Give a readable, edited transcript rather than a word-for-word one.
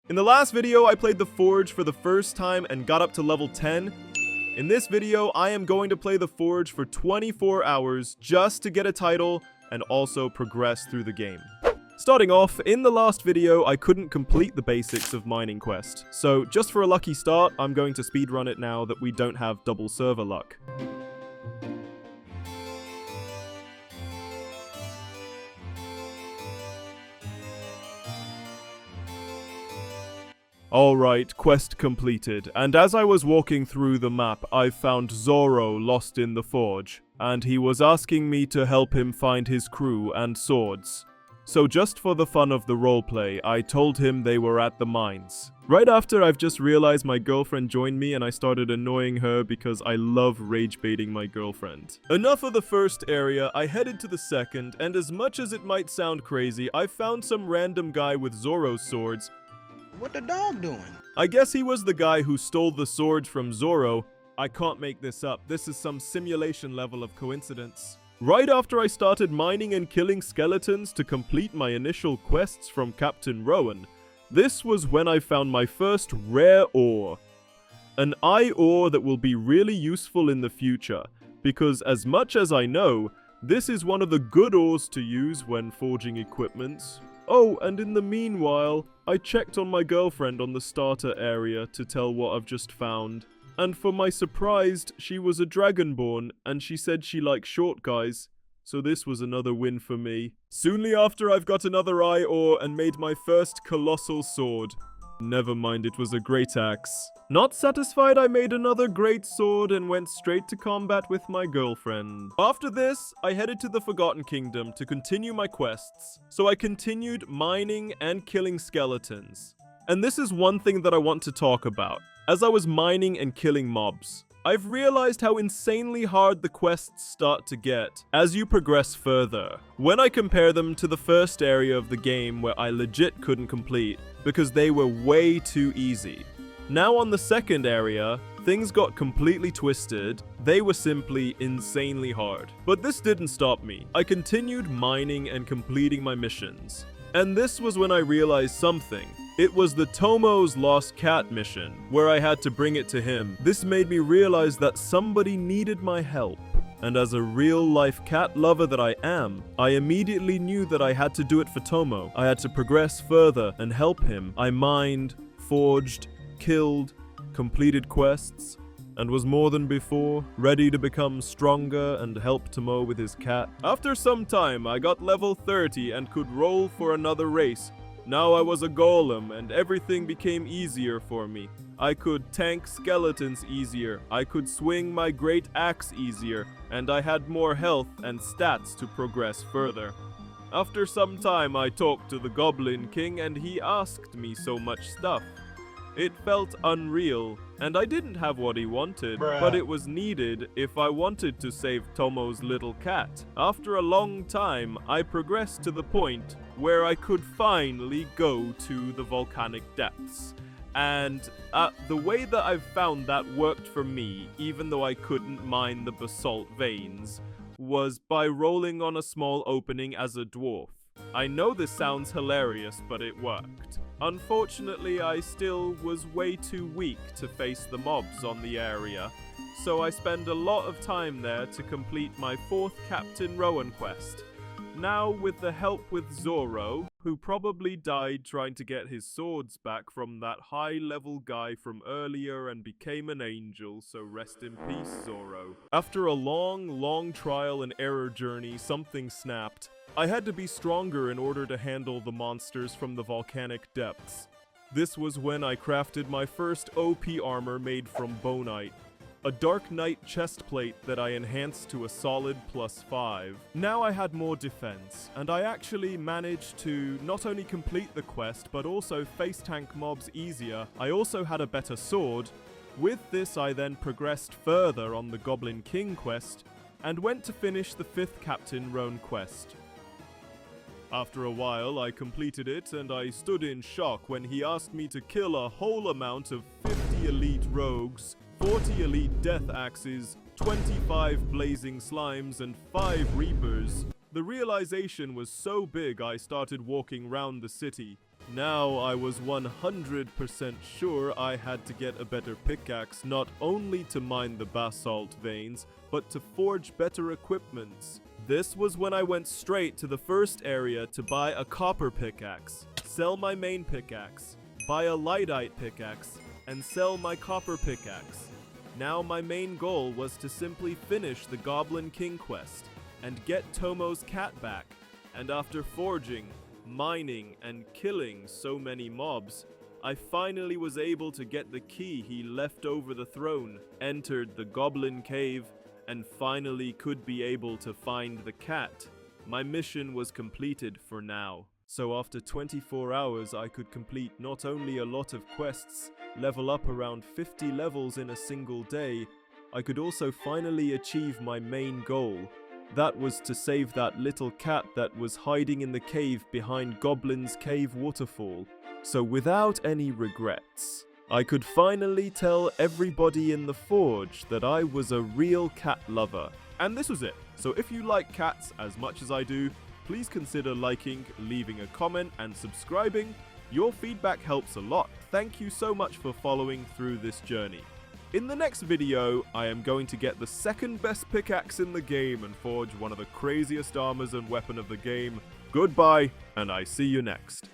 In the last video, I played the Forge for the first time and got up to level 10. In this video, I am going to play the Forge for 24 hours just to get a title and also progress through the game. Starting off, in the last video, I couldn't complete the basics of Mining Quest, so just for a lucky start, I'm going to speedrun it now that we don't have double server luck. Alright, quest completed, and as I was walking through the map, I found Zoro lost in the Forge, and he was asking me to help him find his crew and swords. So just for the fun of the roleplay, I told him they were at the mines. Right after, I've just realized my girlfriend joined me and I started annoying her because I love rage baiting my girlfriend. Enough of the first area, I headed to the second, and as much as it might sound crazy, I found some random guy with Zoro's swords. What the dog doing? I guess he was the guy who stole the swords from Zoro. I can't make this up. This is some simulation level of coincidence. Right after I started mining and killing skeletons to complete my initial quests from Captain Rowan, this was when I found my first rare ore. An eye ore that will be really useful in the future, because as much as I know, this is one of the good ores to use when forging equipment. Oh, and in the meanwhile, I checked on my girlfriend on the starter area to tell what I've just found. And for my surprise, she was a Dragonborn, and she said she likes short guys, so this was another win for me. Soonly after, I've got another eye ore and made my first colossal sword. Never mind, it was a great axe. Not satisfied, I made another great sword and went straight to combat with my girlfriend. After this, I headed to the Forgotten Kingdom to continue my quests, so I continued mining and killing skeletons. And this is one thing that I want to talk about. As I was mining and killing mobs, I've realized how insanely hard the quests start to get as you progress further, when I compare them to the first area of the game where I legit couldn't complete because they were way too easy. Now on the second area, things got completely twisted. They were simply insanely hard. But this didn't stop me. I continued mining and completing my missions. And this was when I realized something. It was the Tomo's Lost Cat mission, where I had to bring it to him. This made me realize that somebody needed my help. And as a real-life cat lover that I am, I immediately knew that I had to do it for Tomo. I had to progress further and help him. I mined, forged, killed, completed quests, and was more than before, ready to become stronger and help Tomo with his cat. After some time, I got level 30 and could roll for another race. Now I was a golem and everything became easier for me. I could tank skeletons easier, I could swing my great axe easier, and I had more health and stats to progress further. After some time I talked to the Goblin King and he asked me so much stuff. It felt unreal, and I didn't have what he wanted, but it was needed if I wanted to save Tomo's little cat. After a long time, I progressed to the point where I could finally go to the volcanic depths. And the way that I've found that worked for me, even though I couldn't mine the basalt veins, was by rolling on a small opening as a dwarf. I know this sounds hilarious, but it worked. Unfortunately, I still was way too weak to face the mobs on the area, so I spend a lot of time there to complete my 4th Captain Rowan quest. Now, with the help with Zoro, who probably died trying to get his swords back from that high-level guy from earlier and became an angel, so rest in peace, Zoro. After a long trial and error journey, something snapped. I had to be stronger in order to handle the monsters from the volcanic depths. This was when I crafted my first OP armor made from bonite. A Dark Knight chestplate that I enhanced to a solid +5. Now I had more defense, and I actually managed to not only complete the quest, but also face tank mobs easier. I also had a better sword. With this, I then progressed further on the Goblin King Quest, and went to finish the 5th Captain Rowan quest. After a while, I completed it, and I stood in shock when he asked me to kill a whole amount of 50 elite rogues, 40 elite death axes, 25 blazing slimes, and 5 reapers. The realization was so big I started walking round the city. Now I was 100% sure I had to get a better pickaxe, not only to mine the basalt veins, but to forge better equipments. This was when I went straight to the first area to buy a copper pickaxe, sell my main pickaxe, buy a lightite pickaxe, and sell my copper pickaxe. Now my main goal was to simply finish the Goblin King Quest and get Tomo's cat back, and after forging, mining, and killing so many mobs, I finally was able to get the key he left over the throne, entered the Goblin Cave, and finally could be able to find the cat. My mission was completed for now. So after 24 hours I could complete not only a lot of quests, level up around 50 levels in a single day, I could also finally achieve my main goal. That was to save that little cat that was hiding in the cave behind Goblin's Cave waterfall. So without any regrets, I could finally tell everybody in the forge that I was a real cat lover. And this was it. So if you like cats as much as I do, please consider liking, leaving a comment, and subscribing. Your feedback helps a lot. Thank you so much for following through this journey. In the next video, I am going to get the second best pickaxe in the game and forge one of the craziest armors and weapon of the game. Goodbye, and I see you next.